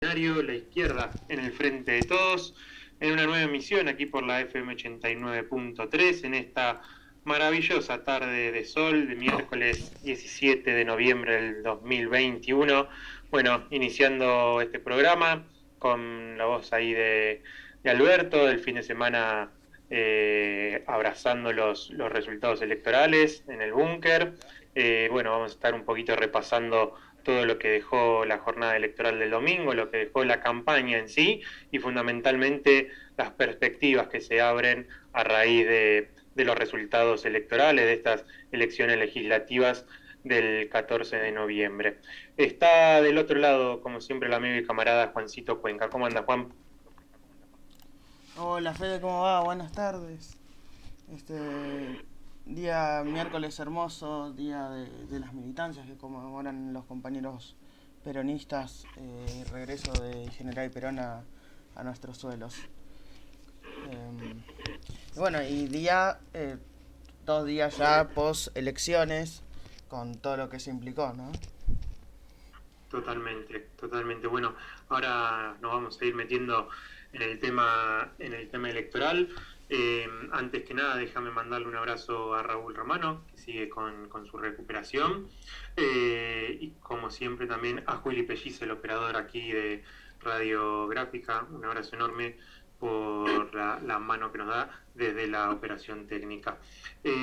La izquierda en el frente de todos, en una nueva emisión aquí por la FM 89.3, en esta maravillosa tarde de sol de miércoles 17 de noviembre del 2021. Bueno, iniciando este programa con la voz ahí de Alberto, del fin de semana abrazando los resultados electorales en el búnker. Bueno, vamos a estar un poquito repasando todo lo que dejó la jornada electoral del domingo, lo que dejó la campaña en sí y fundamentalmente las perspectivas que se abren a raíz de los resultados electorales, de estas elecciones legislativas del 14 de noviembre. Está del otro lado, como siempre, el amigo y camarada Juancito Cuenca. ¿Cómo anda, Juan? Hola Fede, ¿cómo va? Buenas tardes. Día miércoles hermoso, día de las militancias que conmemoran los compañeros peronistas, regreso de General Perón a nuestros suelos. Bueno, y día, 2 días ya post elecciones, con todo lo que se implicó, ¿no? Totalmente, totalmente. Bueno, ahora nos vamos a ir metiendo en el tema electoral. Antes que nada, déjame mandarle un abrazo a Raúl Romano, que sigue con su recuperación. Y como siempre también a Juli Pelliz, el operador aquí de Radiográfica. Un abrazo enorme por la mano que nos da desde la operación técnica.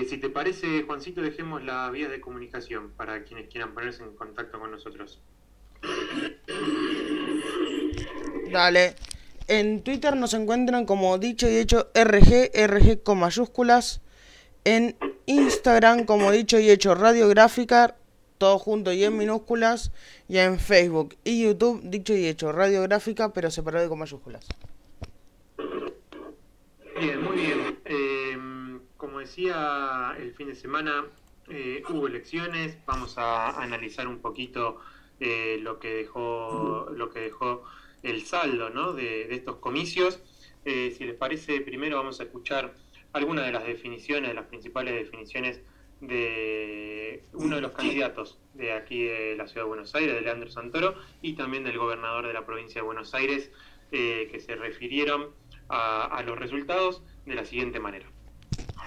Si te parece, Juancito, dejemos las vías de comunicación para quienes quieran ponerse en contacto con nosotros. Dale. En Twitter nos encuentran como dicho y hecho RG con mayúsculas. En Instagram como dicho y hecho Radiográfica, todo junto y en minúsculas. Y en Facebook y YouTube dicho y hecho Radiográfica, pero separado y con mayúsculas. Bien, muy bien. Como decía, el fin de semana hubo elecciones. Vamos a analizar un poquito lo que dejó el saldo, ¿no? de estos comicios. Si les parece, primero vamos a escuchar algunas de las definiciones, de las principales definiciones de uno de los candidatos de aquí de la ciudad de Buenos Aires, de Leandro Santoro, y también del gobernador de la provincia de Buenos Aires, que se refirieron a los resultados de la siguiente manera.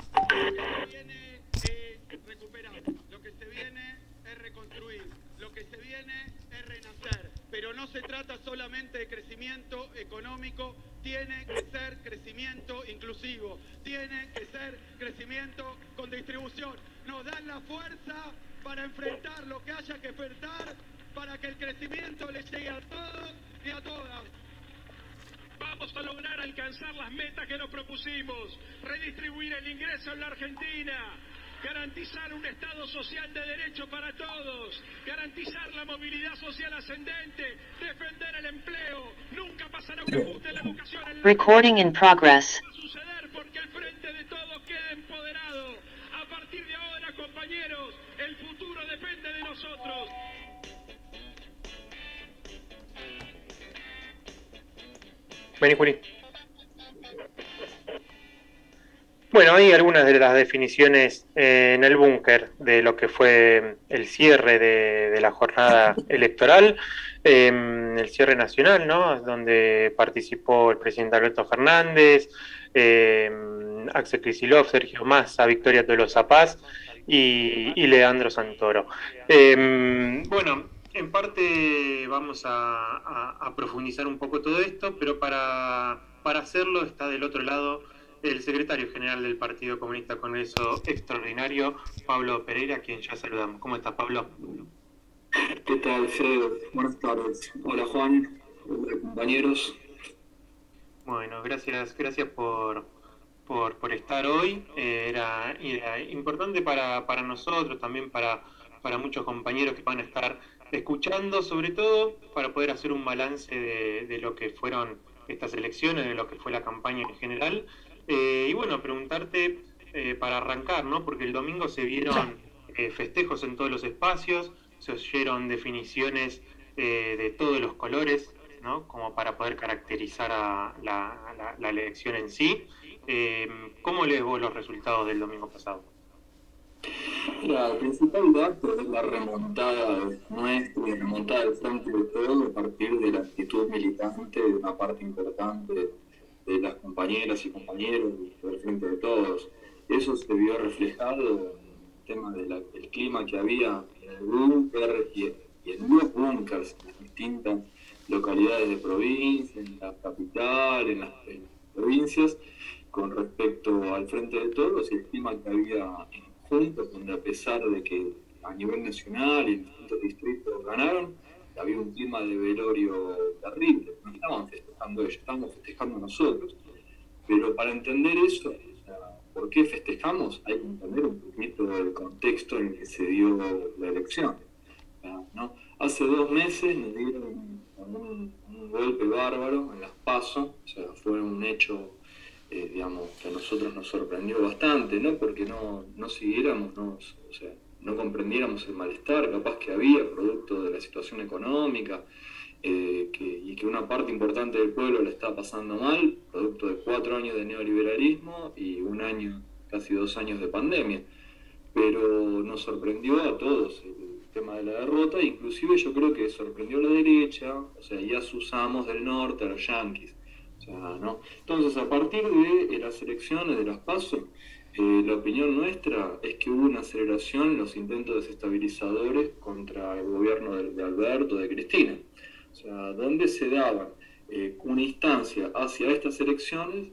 Lo que se viene es recuperar, lo que se viene es reconstruir, lo que se viene es renacer, pero no se trata solamente de crecimiento económico, tiene que ser crecimiento inclusivo, tiene que ser crecimiento con distribución. Nos dan la fuerza para enfrentar lo que haya que enfrentar, para que el crecimiento le llegue a todos y a todas. Vamos a lograr alcanzar las metas que nos propusimos, redistribuir el ingreso en la Argentina, garantizar un Estado social de derecho para todos, garantizar la movilidad social ascendente, defender el empleo, nunca pasará un ajuste en la educación. Recording in progress. Va a suceder porque el Frente de Todos queda empoderado. A partir de ahora, compañeros, el futuro depende de nosotros. Vení, Juli. Bueno, hay algunas de las definiciones en el búnker de lo que fue el cierre de la jornada electoral, el cierre nacional, ¿no? Donde participó el presidente Alberto Fernández, Axel Kicillof, Sergio Massa, Victoria Tolosa Paz y Leandro Santoro. Bueno, en parte vamos a profundizar un poco todo esto, pero para hacerlo está del otro lado el secretario general del Partido Comunista Congreso Extraordinario, Pablo Pereira, a quien ya saludamos. ¿Cómo estás, Pablo? ¿Qué tal, Fede? Buenas tardes. Hola, Juan. Hola, compañeros. Bueno, gracias por estar hoy. Era importante para nosotros, también para muchos compañeros que van a estar escuchando, sobre todo para poder hacer un balance de lo que fueron estas elecciones, de lo que fue la campaña en general. Y bueno, preguntarte para arrancar, ¿no? Porque el domingo se vieron festejos en todos los espacios, se oyeron definiciones de todos los colores, ¿no? Como para poder caracterizar a la elección en sí. ¿Cómo lees vos los resultados del domingo pasado? Mira, el principal dato es la remontada nuestra y la remontada del frente de todo a partir de la actitud militante de una parte importante de las compañeras y compañeros del frente de todos. Eso se vio reflejado en el tema del clima que había en el búnker y en los búnkers en las distintas localidades de provincia, en la capital, en las provincias, con respecto al frente de todos y el clima que había juntos, donde a pesar de que a nivel nacional y en distintos distritos ganaron, había un clima de velorio terrible. No estaban festejando ellos, estábamos festejando nosotros. Pero para entender eso, o sea, ¿por qué festejamos? Hay que entender un poquito el contexto en el que se dio la elección. ¿No? Hace 2 meses nos dieron un golpe bárbaro en las PASO, o sea, fue un hecho digamos, que a nosotros nos sorprendió bastante, no porque no siguiéramos, o sea, no comprendiéramos el malestar capaz que había producto de la situación económica y que una parte importante del pueblo le está pasando mal, producto de 4 años de neoliberalismo y 1 año, casi 2 años de pandemia. Pero nos sorprendió a todos el tema de la derrota, inclusive yo creo que sorprendió a la derecha, o sea, y a sus amos del norte, a los yanquis. O sea, ¿no? Entonces, a partir de las elecciones, de las PASO, la opinión nuestra es que hubo una aceleración en los intentos desestabilizadores contra el gobierno de Alberto, de Cristina. O sea, donde se daban una instancia hacia estas elecciones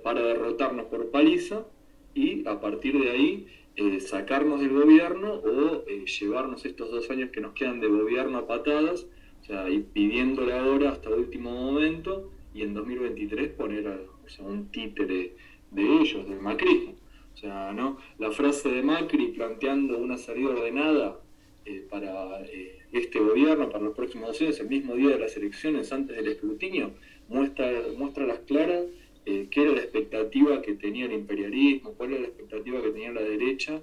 para derrotarnos por paliza y a partir de ahí sacarnos del gobierno o llevarnos estos 2 años que nos quedan de gobierno a patadas, o sea, y pidiéndole ahora hasta último momento y en 2023 poner o sea, un títere de ellos, del macrismo. O sea, ¿no? La frase de Macri planteando una salida ordenada para este gobierno, para los próximos 2 años, el mismo día de las elecciones, antes del escrutinio, muestra a las claras qué era la expectativa que tenía el imperialismo, cuál era la expectativa que tenía la derecha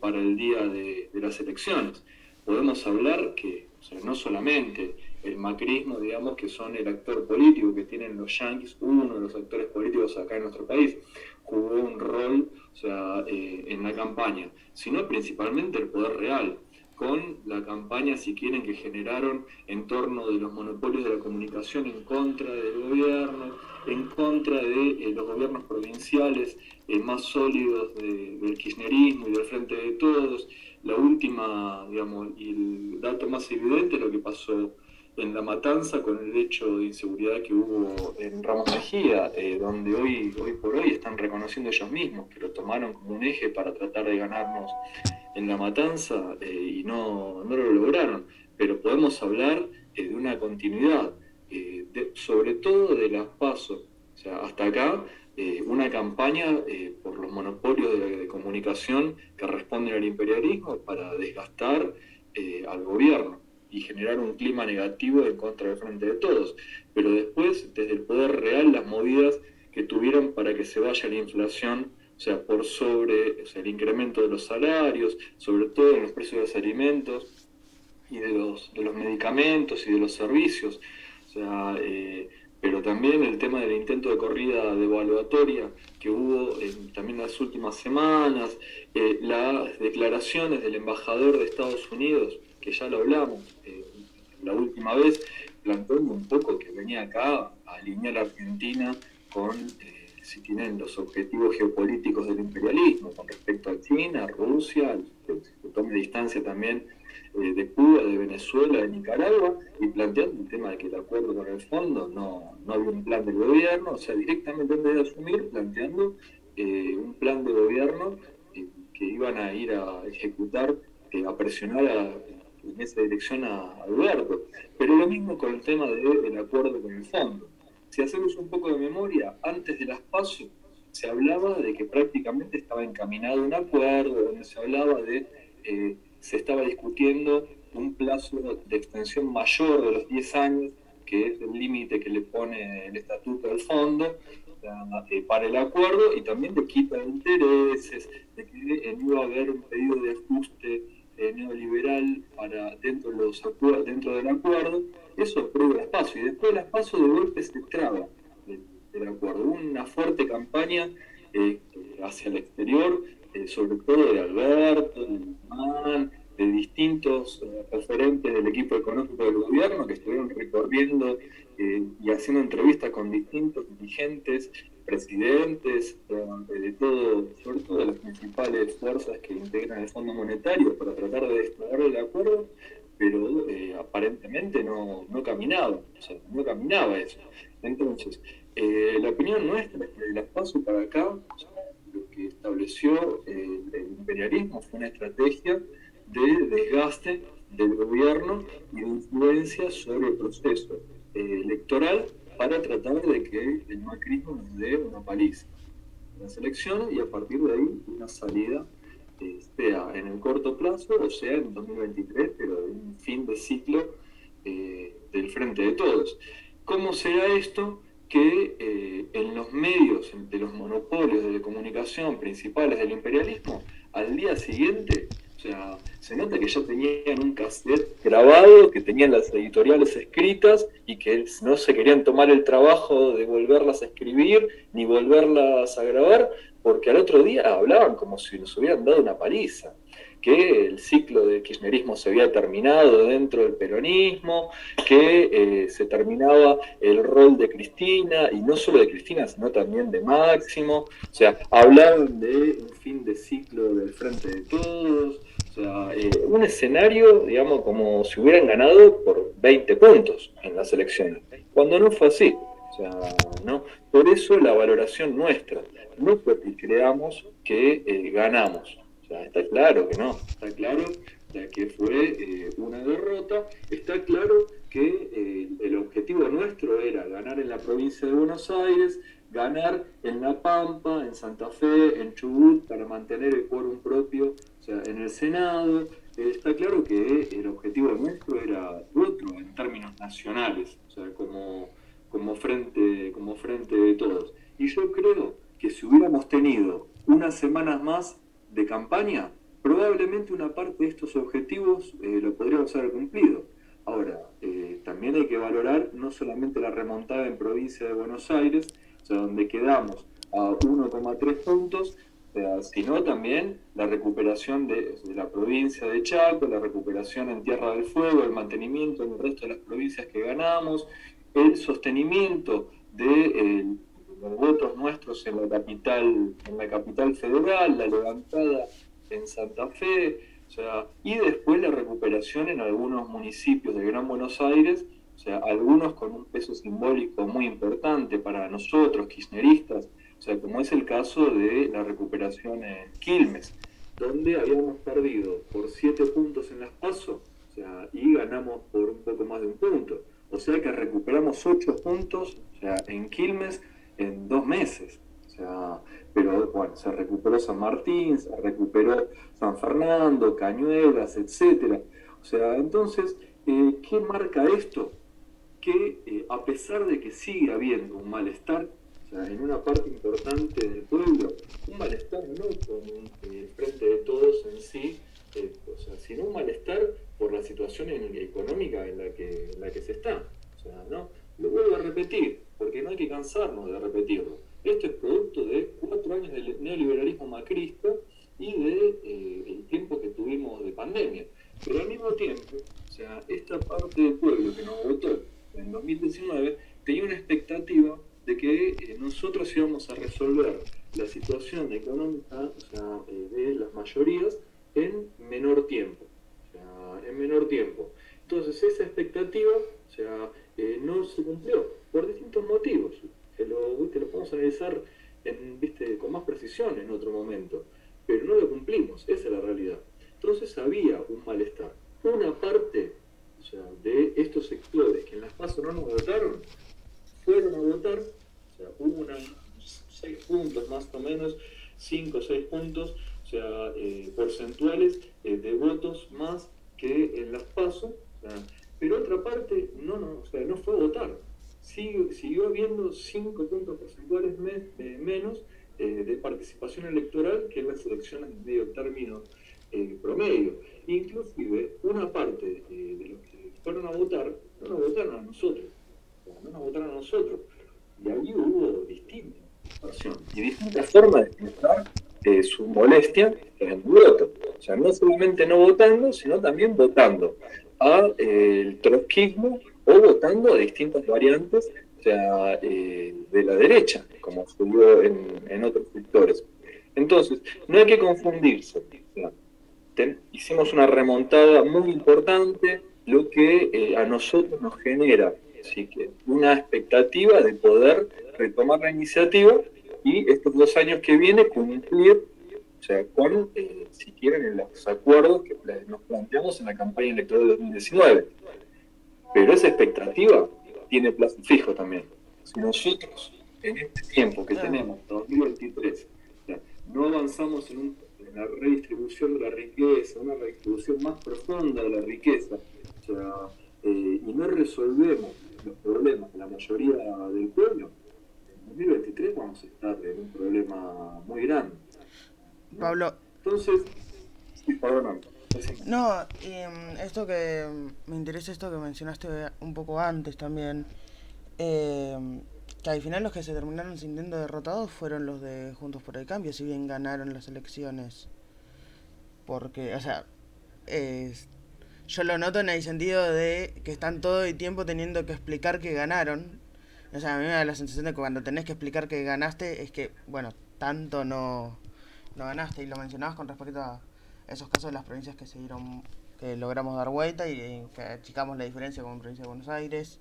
para el día de las elecciones. Podemos hablar que, o sea, no solamente el macrismo, digamos, que son el actor político que tienen los yanquis, uno de los actores políticos acá en nuestro país, jugó un rol, o sea, en la campaña, sino principalmente el poder real, con la campaña, si quieren, que generaron en torno de los monopolios de la comunicación en contra del gobierno, en contra de los gobiernos provinciales más sólidos del kirchnerismo y del Frente de Todos. La última, digamos, y el dato más evidente es lo que pasó en La Matanza con el hecho de inseguridad que hubo en Ramos Mejía, donde hoy por hoy están reconociendo ellos mismos que lo tomaron como un eje para tratar de ganarnos en La Matanza y no lo lograron. Pero podemos hablar de una continuidad, sobre todo de las PASO. O sea, hasta acá una campaña por los monopolios de comunicación que responden al imperialismo para desgastar al gobierno y generar un clima negativo en contra del Frente de Todos. Pero después, desde el poder real, las movidas que tuvieron para que se vaya la inflación, o sea, por sobre, o sea, el incremento de los salarios, sobre todo en los precios de los alimentos y de los medicamentos y de los servicios. O sea, pero también el tema del intento de corrida devaluatoria que hubo también en las últimas semanas, las declaraciones del embajador de Estados Unidos, que ya lo hablamos la última vez, planteando un poco que venía acá a alinear a Argentina con, si tienen, los objetivos geopolíticos del imperialismo con respecto a China, Rusia, que tome distancia también de Cuba, de Venezuela, de Nicaragua, y planteando el tema de que el acuerdo con el fondo no había un plan del gobierno, o sea, directamente antes de asumir, planteando un plan de gobierno que iban a ir a ejecutar, a presionar en esa dirección a Alberto. Pero lo mismo con el tema del acuerdo con el fondo. Si hacemos un poco de memoria, antes de las PASO se hablaba de que prácticamente estaba encaminado un acuerdo, donde se hablaba de se estaba discutiendo un plazo de extensión mayor de los 10 años, que es el límite que le pone el estatuto del fondo, para el acuerdo, y también de quita de intereses, de que no iba a haber un pedido de ajuste neoliberal dentro del acuerdo. Eso aprueba las PASO, y después de las PASO de golpe se traba del acuerdo. Hubo una fuerte campaña hacia el exterior sobre todo de Alberto, de Guzmán, de distintos referentes del equipo económico del gobierno que estuvieron recorriendo y haciendo entrevistas con distintos dirigentes, presidentes, de todo, sobre todo de las principales fuerzas que integran el Fondo Monetario para tratar de desplegar el acuerdo, pero aparentemente no caminaba, o sea, no caminaba eso. Entonces, la opinión nuestra es que de las PASO para acá, o sea, lo que estableció el imperialismo fue una estrategia de desgaste del gobierno y de influencia sobre el proceso electoral para tratar de que el macrismo nos dé una paliza en las elecciones y a partir de ahí una salida, sea en el corto plazo o sea en 2023, pero en un fin de ciclo del Frente de Todos. ¿Cómo será esto? Que en los medios de los monopolios de comunicación principales del imperialismo, al día siguiente, o sea, se nota que ya tenían un cassette grabado, que tenían las editoriales escritas y que no se querían tomar el trabajo de volverlas a escribir ni volverlas a grabar, porque al otro día hablaban como si nos hubieran dado una paliza, que el ciclo de kirchnerismo se había terminado dentro del peronismo, que se terminaba el rol de Cristina, y no solo de Cristina, sino también de Máximo. O sea, hablaban de un fin de ciclo del Frente de Todos. O sea, un escenario, digamos, como si hubieran ganado por 20 puntos en las elecciones, cuando no fue así. O sea, no. Por eso la valoración nuestra, no porque creamos que ganamos. O sea, está claro que no, está claro que fue una derrota, está claro que el objetivo nuestro era ganar en la provincia de Buenos Aires, ganar en La Pampa, en Santa Fe, en Chubut, para mantener el quórum propio, o sea, en el Senado. Está claro que el objetivo nuestro era otro en términos nacionales, o sea, como frente de todos. Y yo creo que si hubiéramos tenido unas semanas más de campaña, probablemente una parte de estos objetivos lo podríamos haber cumplido. Ahora, también hay que valorar no solamente la remontada en provincia de Buenos Aires, o sea, donde quedamos a 1,3 puntos, sino también la recuperación de la provincia de Chaco, la recuperación en Tierra del Fuego, el mantenimiento en el resto de las provincias que ganamos, el sostenimiento de los votos nuestros en la capital federal, la levantada en Santa Fe, o sea, y después la recuperación en algunos municipios de Gran Buenos Aires, o sea, algunos con un peso simbólico muy importante para nosotros, kirchneristas, o sea, como es el caso de la recuperación en Quilmes, donde habíamos perdido por 7 puntos en las PASO, o sea, y ganamos por un poco más de un punto. O sea que recuperamos 8 puntos, o sea, en Quilmes en 2 meses. O sea, pero bueno, se recuperó San Martín, se recuperó San Fernando, Cañuelas, etcétera. O sea, entonces, ¿qué marca esto? Que a pesar de que sigue habiendo un malestar, o sea, en una parte importante del pueblo, un malestar no con el Frente de Todos en sí, o sea, sino un malestar por la situación económica en la que se está. O sea, ¿no? Lo vuelvo a repetir, porque no hay que cansarnos de repetirlo. Esto es producto de 4 años de neoliberalismo macrista y de el tiempo que tuvimos de pandemia. Pero al mismo tiempo, o sea, esta parte del pueblo que nos votó en 2019 tenía una expectativa de que nosotros íbamos a resolver la situación económica, o sea, de las mayorías en menor tiempo. O sea, en menor tiempo. Entonces esa expectativa, o sea, no se cumplió por distintos motivos. Lo podemos analizar con más precisión en otro momento, pero no lo cumplimos, esa es la realidad. Entonces había un malestar. Una parte, o sea, de estos sectores que en las PASO no nos votaron, fueron a votar, o sea, hubo 6 puntos más o menos, 5 o 6 puntos, o sea, porcentuales de votos más que en las PASO, o sea, pero otra parte o sea, no fue a votar. Siguió habiendo 5 puntos porcentuales menos de participación electoral que en las elecciones de medio término promedio. Inclusive una parte de los que fueron a votar no nos votaron a nosotros. No nos votaron a nosotros. Y ahí hubo distinta participación y distintas formas de pensar su molestia en el voto. O sea, no solamente no votando, sino también votando el trotskismo o votando a distintas variantes, o sea, de la derecha, como se vio en otros sectores. Entonces, no hay que confundirse. O sea, hicimos una remontada muy importante, lo que a nosotros nos genera, así que una expectativa de poder retomar la iniciativa y estos 2 años que viene cumplir, o sea, con, si quieren, los acuerdos que nos planteamos en la campaña electoral de 2019. Pero esa expectativa tiene plazo fijo también. Si nosotros, en este tiempo que tenemos, 2023, o sea, no avanzamos en la redistribución de la riqueza, una redistribución más profunda de la riqueza, o sea, y no resolvemos los problemas de la mayoría del pueblo, en 2023 vamos a estar en un problema muy grande. Pablo. Entonces, sí, perdóname. No, esto que me interesa, esto que mencionaste un poco antes también, que al final los que se terminaron sintiendo derrotados fueron los de Juntos por el Cambio, si bien ganaron las elecciones. Porque, o sea, yo lo noto en el sentido de que están todo el tiempo teniendo que explicar que ganaron. O sea, a mí me da la sensación de que cuando tenés que explicar que ganaste es que, bueno, tanto no ganaste. Y lo mencionabas con respecto a esos casos de las provincias que logramos dar vuelta y que achicamos la diferencia con la provincia de Buenos Aires.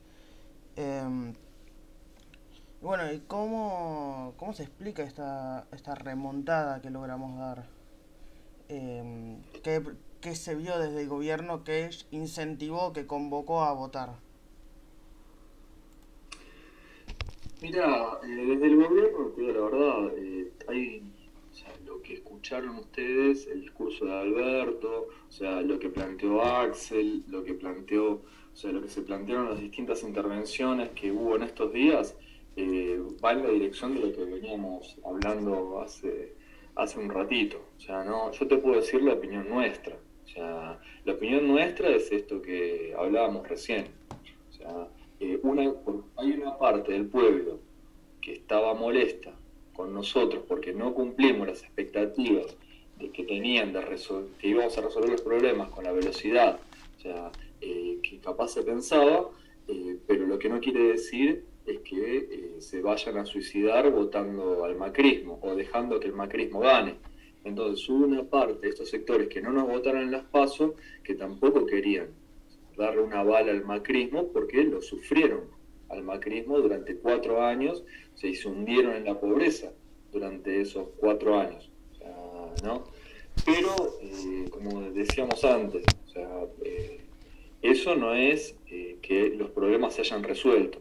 Bueno, ¿y cómo se explica esta remontada que logramos dar? ¿Qué se vio desde el gobierno que incentivó, que convocó a votar? Mira, desde el gobierno, te digo la verdad, o sea, lo que escucharon ustedes, el discurso de Alberto, o sea, lo que planteó Axel, lo que se plantearon las distintas intervenciones que hubo en estos días, va en la dirección de lo que veníamos hablando hace un ratito. O sea, no, yo te puedo decir la opinión nuestra. O sea, la opinión nuestra es esto que hablábamos recién. O sea, hay una parte del pueblo que estaba molesta con nosotros porque no cumplimos las expectativas de que tenían que íbamos a resolver los problemas con la velocidad, o sea, que capaz se pensaba, pero lo que no quiere decir es que se vayan a suicidar votando al macrismo o dejando que el macrismo gane. Entonces hubo una parte de estos sectores que no nos votaron en las PASO que tampoco querían darle una bala al macrismo porque lo sufrieron al macrismo durante 4 años, se hundieron en la pobreza durante esos 4 años, o sea, ¿no? Pero, como decíamos antes, o sea, eso no es que los problemas se hayan resuelto.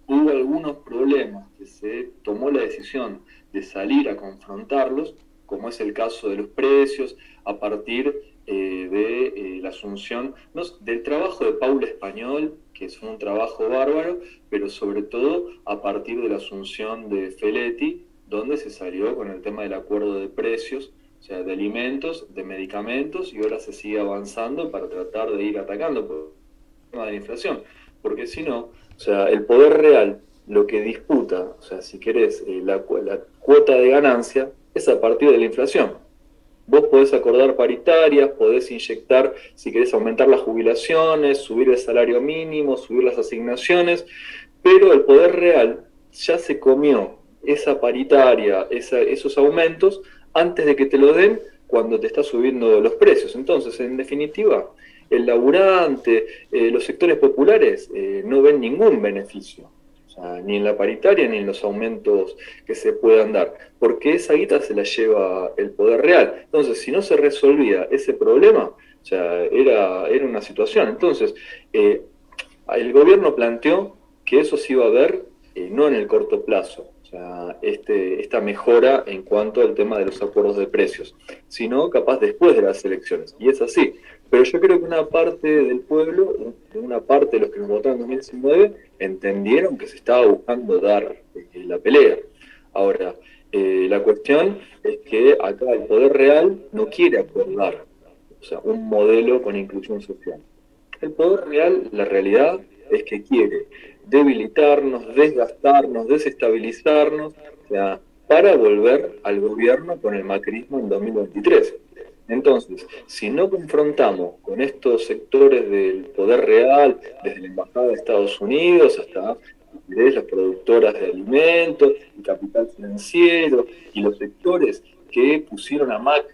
Hubo algunos problemas que se tomó la decisión de salir a confrontarlos, como es el caso de los precios, a partir de la asunción del trabajo de Paula Español, que es un trabajo bárbaro, pero sobre todo a partir de la asunción de Feletti, donde se salió con el tema del acuerdo de precios, o sea, de alimentos, de medicamentos, y ahora se sigue avanzando para tratar de ir atacando por el tema de la inflación. Porque si no, o sea, el poder real lo que disputa, o sea, si querés, la cuota de ganancia, es a partir de la inflación. Vos podés acordar paritarias, podés inyectar, si querés, aumentar las jubilaciones, subir el salario mínimo, subir las asignaciones, pero el poder real ya se comió esa paritaria, esos aumentos, antes de que te lo den cuando te está subiendo los precios. Entonces, en definitiva, el laburante, los sectores populares no ven ningún beneficio. O sea, ni en la paritaria ni en los aumentos que se puedan dar, porque esa guita se la lleva el poder real. Entonces, si no se resolvía ese problema, o sea, era una situación. Entonces, el gobierno planteó que eso se iba a ver no en el corto plazo, o sea, esta mejora en cuanto al tema de los acuerdos de precios, sino capaz después de las elecciones. Y es así. Pero yo creo que una parte del pueblo, una parte de los que nos votaron en 2019, entendieron que se estaba buscando dar la pelea. Ahora, la cuestión es que acá el poder real no quiere acordar, o sea, un modelo con inclusión social. El poder real, la realidad es que quiere debilitarnos, desgastarnos, desestabilizarnos. O sea, para volver al gobierno con el macrismo en 2023. Entonces, si no confrontamos con estos sectores del poder real, desde la Embajada de Estados Unidos hasta las productoras de alimentos, el capital financiero y los sectores que pusieron a Macri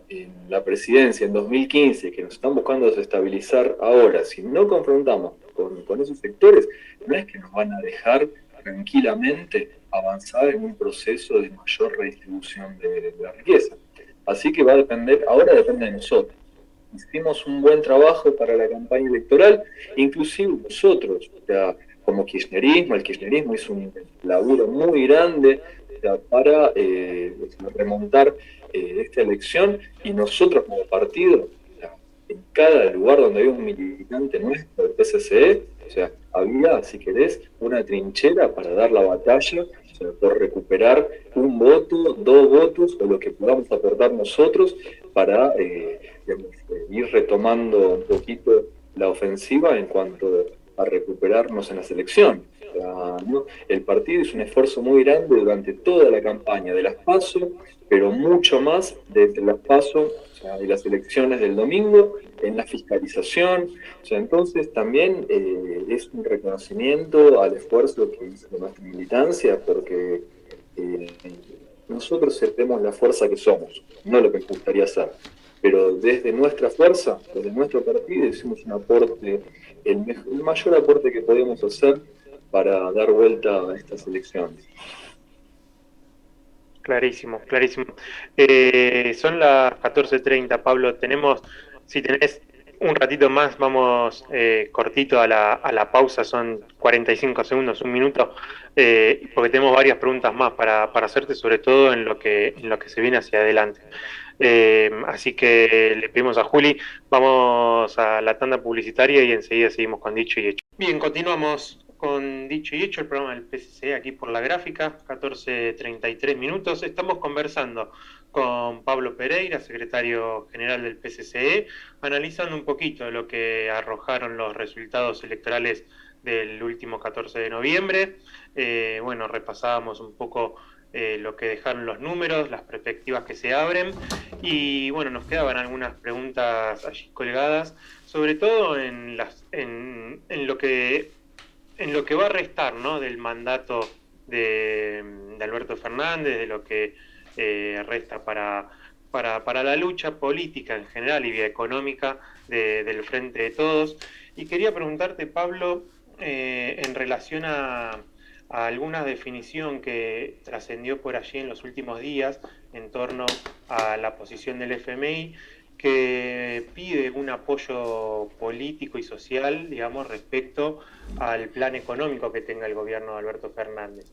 en la presidencia en 2015, que nos están buscando desestabilizar ahora, si no confrontamos con esos sectores, no es que nos van a dejar tranquilamente avanzar en un proceso de mayor redistribución de la riqueza. Así que va a depender, ahora depende de nosotros. Hicimos un buen trabajo para la campaña electoral, inclusive nosotros, o sea, como kirchnerismo, el kirchnerismo hizo un laburo muy grande, o sea, para remontar esta elección, y nosotros como partido, o sea, en cada lugar donde había un militante nuestro del PSCE, o sea, había, si querés, una trinchera para dar la batalla, o sea, por recuperar un voto, 2 votos, o lo que podamos aportar nosotros para ir retomando un poquito la ofensiva en cuanto a recuperarnos en las elecciones. O sea, ¿no? El partido hizo un esfuerzo muy grande durante toda la campaña de las PASO, pero mucho más desde las PASO, o sea, de las elecciones del domingo, en la fiscalización. O sea, entonces también es un reconocimiento al esfuerzo que hizo nuestra militancia, porque nosotros seremos la fuerza que somos, no lo que nos gustaría ser. Pero desde nuestra fuerza, desde nuestro partido, hicimos un aporte, el mayor aporte que podíamos hacer para dar vuelta a estas elecciones. Clarísimo, clarísimo. Son las 14:30, Pablo. Si tenés un ratito más, vamos cortito a la pausa, son 45 segundos, un minuto, porque tenemos varias preguntas más para hacerte, sobre todo en lo que se viene hacia adelante. Así que le pedimos a Juli, vamos a la tanda publicitaria y enseguida seguimos con Dicho y Hecho. Bien, continuamos con Dicho y Hecho, el programa del PCC aquí por La Gráfica, 14:33 minutos. Estamos conversando con Pablo Pereira, secretario general del PCCE, analizando un poquito de lo que arrojaron los resultados electorales del último 14 de noviembre. Bueno, repasábamos un poco lo que dejaron los números, las perspectivas que se abren, y bueno, nos quedaban algunas preguntas allí colgadas, sobre todo en lo que va a restar, ¿no?, del mandato de Alberto Fernández, de lo que resta para la lucha política en general y económica del Frente de Todos. Y quería preguntarte, Pablo, en relación a alguna definición que trascendió por allí en los últimos días en torno a la posición del FMI, que pide un apoyo político y social, digamos, respecto al plan económico que tenga el gobierno de Alberto Fernández.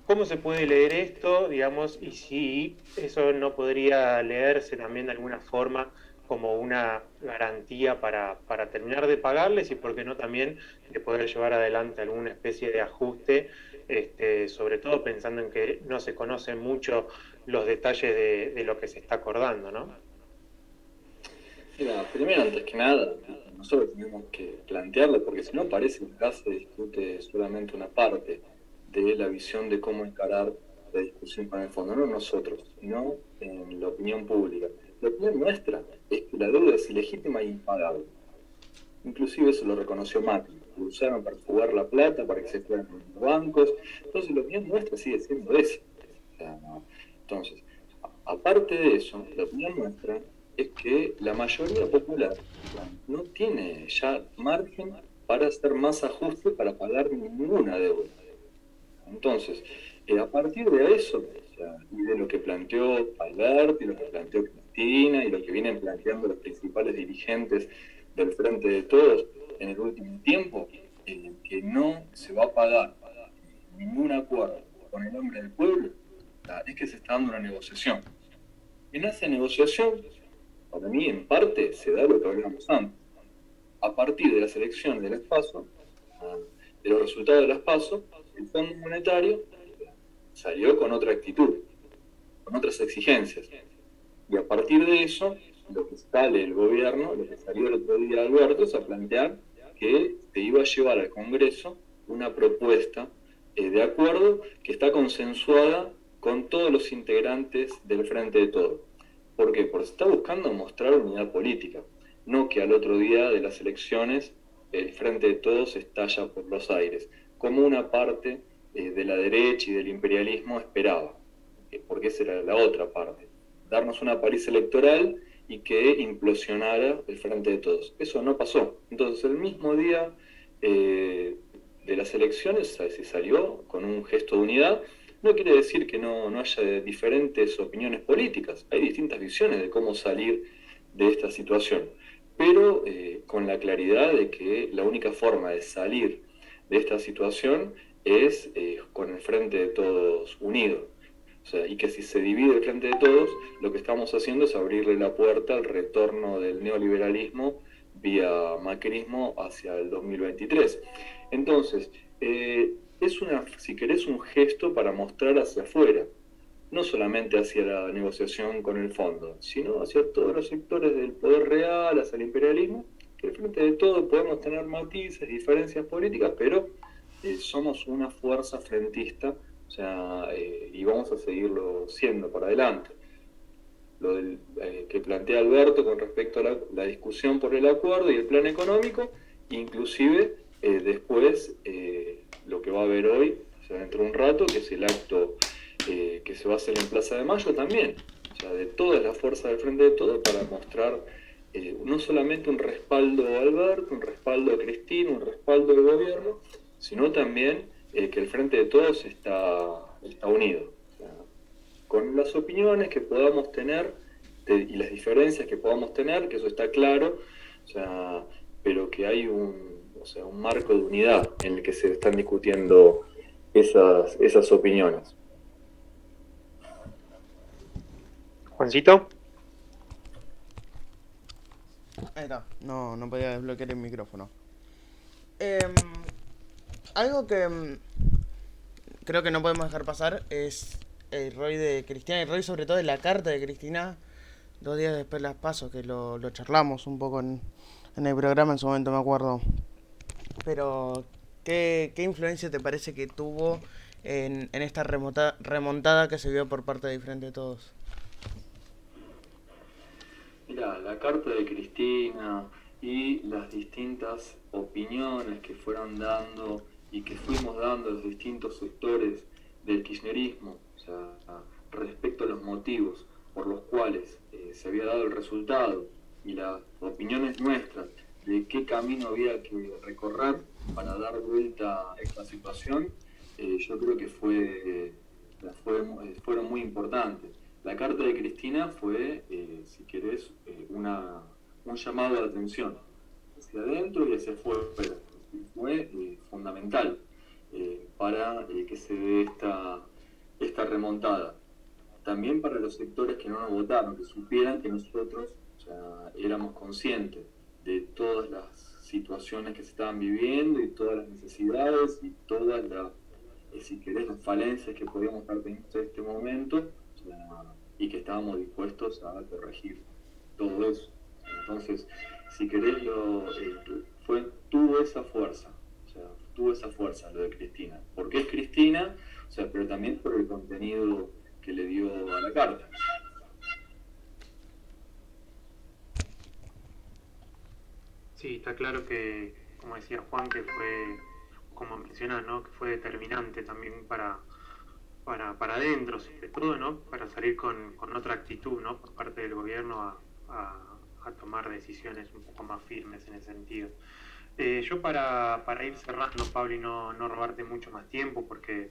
¿Cómo se puede leer esto, digamos, y si eso no podría leerse también de alguna forma como una garantía para terminar de pagarles, y por qué no también de poder llevar adelante alguna especie de ajuste, sobre todo pensando en que no se conocen mucho los detalles de lo que se está acordando, ¿no? Mira, primero, antes que nada, nosotros tenemos que plantearlo, porque si no parece que acá se discute solamente una parte de la visión de cómo encarar la discusión con el fondo, no nosotros, sino en la opinión pública. La opinión nuestra es que la deuda es ilegítima e impagable. Inclusive eso lo reconoció Macri, lo usaron para jugar la plata, para que se fueran los bancos. Entonces la opinión nuestra sigue siendo esa. O sea, no. Entonces, aparte de eso, la opinión nuestra es que la mayoría popular no tiene ya margen para hacer más ajustes para pagar ninguna deuda. Entonces, a partir de eso, o sea, y de lo que planteó Alberto, y lo que planteó Cristina, y lo que vienen planteando los principales dirigentes del Frente de Todos en el último tiempo, que no se va a pagar ningún acuerdo con el nombre del pueblo, es que se está dando una negociación. En esa negociación, para mí, en parte, se da lo que hablábamos antes. A partir de las elecciones de las PASO, de los resultados de las PASO, el Fondo Monetario salió con otra actitud, con otras exigencias. Y a partir de eso, lo que sale el gobierno, lo que salió el otro día Alberto, es a plantear que se iba a llevar al Congreso una propuesta de acuerdo que está consensuada con todos los integrantes del Frente de Todos. ¿Por qué? Porque se está buscando mostrar unidad política, no que al otro día de las elecciones el Frente de Todos estalla por los aires, como una parte de la derecha y del imperialismo esperaba, porque esa era la otra parte, darnos una paliza electoral y que implosionara el Frente de Todos. Eso no pasó. Entonces, el mismo día de las elecciones se salió con un gesto de unidad. No quiere decir que no haya diferentes opiniones políticas. Hay distintas visiones de cómo salir de esta situación, pero con la claridad de que la única forma de salir de esta situación es con el Frente de Todos unido. O sea, y que si se divide el Frente de Todos, lo que estamos haciendo es abrirle la puerta al retorno del neoliberalismo vía macrismo hacia el 2023. Entonces, es si querés, un gesto para mostrar hacia afuera, no solamente hacia la negociación con el fondo, sino hacia todos los sectores del poder real, hacia el imperialismo, que al Frente de Todos podemos tener matices, diferencias políticas, pero somos una fuerza frentista, o sea, y vamos a seguirlo siendo para adelante. Lo que plantea Alberto con respecto a la discusión por el acuerdo y el plan económico, inclusive después lo que va a haber hoy, o sea, dentro de un rato, que es el acto que se va a hacer en Plaza de Mayo también, o sea, de todas las fuerzas del Frente de Todos para mostrar no solamente un respaldo a Alberto, un respaldo a Cristina, un respaldo al gobierno, sino también que el Frente de Todos está unido. O sea, con las opiniones que podamos tener y las diferencias que podamos tener, que eso está claro, o sea, pero que hay un marco de unidad en el que se están discutiendo esas opiniones. Juancito. Ahí está, no podía desbloquear el micrófono. Algo que creo que no podemos dejar pasar es el rol de Cristina, y el rol sobre todo de la carta de Cristina 2 días después de las PASO, que lo charlamos un poco en el programa en su momento, me acuerdo. Pero, ¿qué influencia te parece que tuvo en esta remontada que se vio por parte de Frente de Todos? Mira, la carta de Cristina y las distintas opiniones que fueron dando y que fuimos dando los distintos sectores del kirchnerismo, o sea, respecto a los motivos por los cuales se había dado el resultado y las opiniones nuestras de qué camino había que recorrer para dar vuelta a esta situación, yo creo que fueron muy importantes. La carta de Cristina fue, si querés, un llamado de atención hacia adentro y hacia afuera. Fue fundamental para que se dé esta remontada. También para los sectores que no nos votaron, que supieran que nosotros, o sea, éramos conscientes de todas las situaciones que se estaban viviendo y todas las necesidades y todas las, si querés, las falencias que podíamos estar teniendo en este momento, o sea, y que estábamos dispuestos a corregir todo eso. Entonces, si querés, tuvo esa fuerza, o sea, tuvo esa fuerza lo de Cristina. Porque es Cristina, o sea, pero también por el contenido que le dio a la carta. Sí, está claro que, como decía Juan, que fue, como mencionás, ¿no? Que fue determinante también para adentro, sobre todo, ¿no? Para salir con otra actitud, ¿no? Por parte del gobierno a tomar decisiones un poco más firmes en ese sentido. Yo para ir cerrando, Pablo, y no robarte mucho más tiempo, porque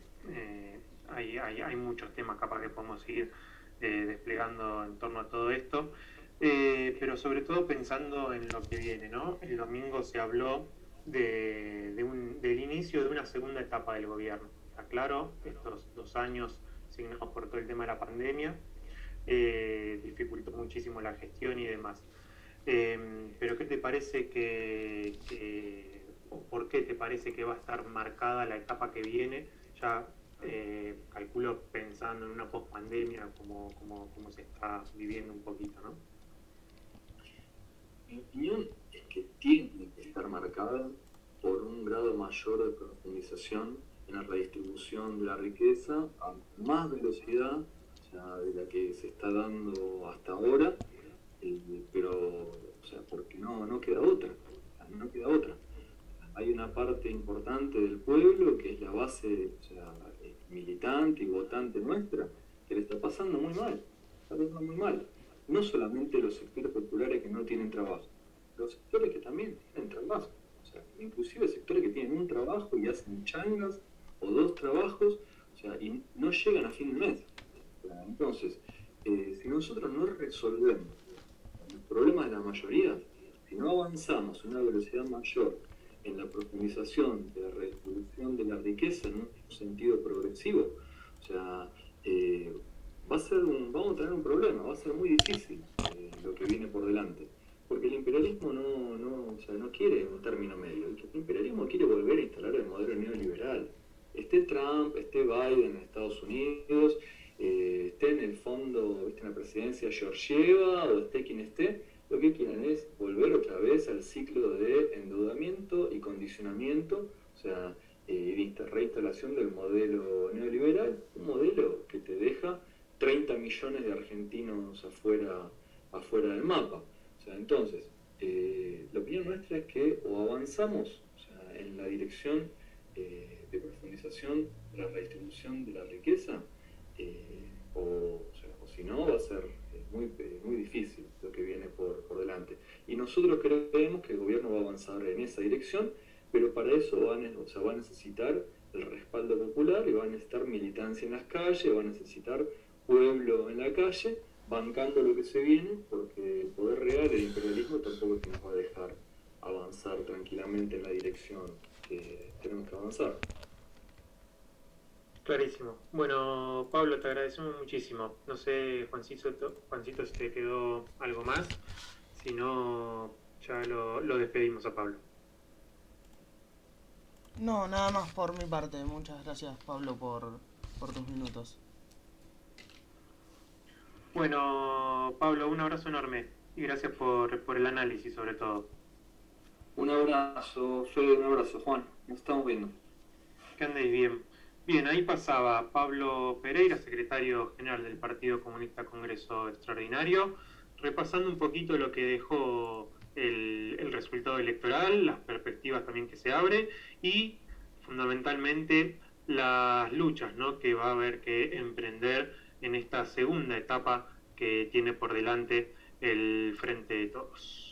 hay muchos temas capaz que podemos seguir desplegando en torno a todo esto, pero sobre todo pensando en lo que viene, ¿no? El domingo se habló del inicio de una segunda etapa del gobierno. Está claro, estos 2 años signados por todo el tema de la pandemia dificultó muchísimo la gestión y demás. Pero ¿qué te parece o por qué te parece que va a estar marcada la etapa que viene? Ya calculo pensando en una post-pandemia como se está viviendo un poquito, ¿no? Mi opinión es que tiene que estar marcada por un grado mayor de profundización en la redistribución de la riqueza a más velocidad, o sea, de la que se está dando hasta ahora, pero, o sea, porque no queda otra, no queda otra. Hay una parte importante del pueblo que es la base, o sea, militante y votante nuestra, que le está pasando muy mal, está pasando muy mal. No solamente los sectores populares que no tienen trabajo, los sectores que también tienen trabajo, o sea, inclusive sectores que tienen un trabajo y hacen changas o dos trabajos, o sea, y no llegan a fin de mes. Entonces, si nosotros no resolvemos el problema de la mayoría, si no avanzamos a una velocidad mayor en la profundización de la redistribución de la riqueza en un sentido progresivo, o sea, vamos a tener un problema, va a ser muy difícil lo que viene por delante. Porque el imperialismo o sea, no quiere un término medio, el imperialismo quiere volver a instalar el modelo neoliberal. Esté Trump, esté Biden en Estados Unidos, esté en el fondo, ¿viste?, en la presidencia Georgieva, o esté quien esté, lo que quieren es volver otra vez al ciclo de endeudamiento y condicionamiento, o sea, de reinstalación del modelo neoliberal, un modelo que te deja 30 millones de argentinos afuera del mapa. O sea, entonces, la opinión nuestra es que o avanzamos, o sea, en la dirección de profundización de la redistribución de la riqueza, o si no, va a ser muy difícil lo que viene por delante. Y nosotros creemos que el gobierno va a avanzar en esa dirección, pero para eso va a necesitar el respaldo popular y va a necesitar militancia en las calles, va a necesitar pueblo en la calle, bancando lo que se viene, porque el poder real del imperialismo tampoco es que nos va a dejar avanzar tranquilamente en la dirección que tenemos que avanzar. Clarísimo. Bueno, Pablo, te agradecemos muchísimo. No sé, Juancito, si te quedó algo más. Si no, ya lo despedimos a Pablo. No, nada más por mi parte. Muchas gracias, Pablo, por tus minutos. Bueno, Pablo, un abrazo enorme y gracias por el análisis sobre todo. Un abrazo, Fede, un abrazo, Juan. Nos estamos viendo. Que andéis bien. Bien, ahí pasaba Pablo Pereira, secretario general del Partido Comunista Congreso Extraordinario, repasando un poquito lo que dejó el resultado electoral, las perspectivas también que se abre y fundamentalmente las luchas, ¿no?, que va a haber que emprender en esta segunda etapa que tiene por delante el Frente de Todos.